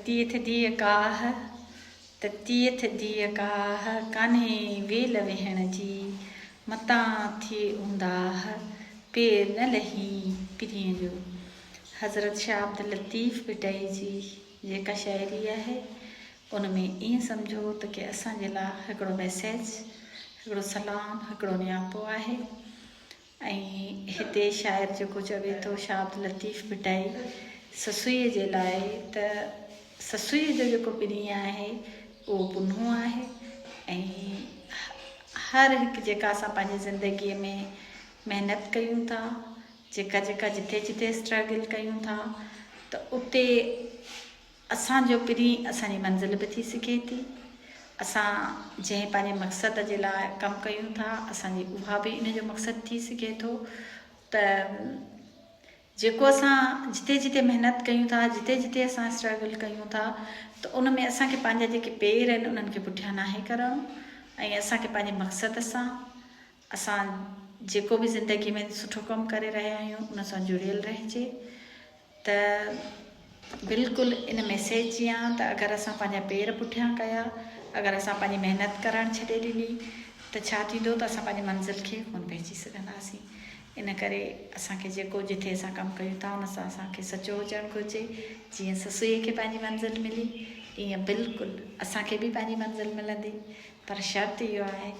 तीर्थ दिय काह त तीर्थ दिय काह कान्हे वेल वेहण जी मता थी उंदाह पेर न लही पिरीअ जो। हज़रत शाह अब्दुल लतीफ़ पिटाई जी जेका शाइरी आहे उन में ईअं सम्झो त की असांजे लाइ हिकिड़ो मैसेज, हिकिड़ो सलाम, हिकिड़ो नियापो आहे। ऐं हिते शाइर जेको चवे थो शाह अब्दुल लतीफ़ पिटाई ससुईअ जे लाइ त ससुईअ जो जेको पिरीअ आहे उहो पुन्हो आहे। ऐं हर हिकु जेका असां पंहिंजी ज़िंदगीअ में महिनत कयूं था, जेका जेका जिथे जिथे स्ट्रगल कयूं था त उते असांजो पिरी असांजी मंज़िल बि थी सघे थी। असां जंहिं पंहिंजे मक़सद जे लाइ कमु कयूं था असांजी उहा बि इन जो मक़सदु थी सघे थो। त जेको असां जिते जिते महिनत कयूं था, जिते जिते असां स्ट्रगल कयूं था त उन में असांखे पंहिंजा जेके पेर आहिनि उन्हनि खे पुठियां नाहे करणो ऐं असांखे पंहिंजे मक़सद सां असां जेको बि ज़िंदगी में सुठो कमु करे रहिया आहियूं उन सां जुड़ियल रहिजे। त बिल्कुलु इन मैसेज जी आहे त अगरि असां पंहिंजा पेर पुठियां कया, अगरि असां पंहिंजी महिनत करणु छॾे ॾिनी त छा थींदो त असां पंहिंजी मंज़िल खे कोन पहुची सघंदासीं। इन करे असांखे जेको जिथे असां कमु कयूं था उन सां असांखे सचो हुजणु घुरिजे। जीअं ससुईअ खे पंहिंजी मंज़िल मिली ईअं बिल्कुलु असांखे बि पंहिंजी मंज़िल मिलंदी, पर शर्त इहो आहे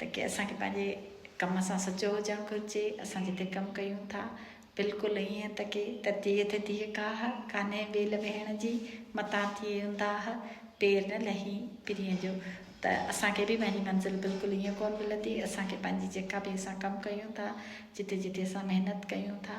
त की असांखे पंहिंजे कम सां सचो हुजणु घुरिजे। असां जिते कमु कयूं था बिल्कुलु ईअं त की तीर्थ दिय काह कान्हे वेल वेहण जी मता थी उंदाह पेर न लही पिरीअ जो। त असांखे बि पंहिंजी मंज़िल बिल्कुलु ईअं कोन मिलंदी। असांखे पंहिंजी जेका बि असां कमु कयूं था, जिते जिते असां महिनत कयूं था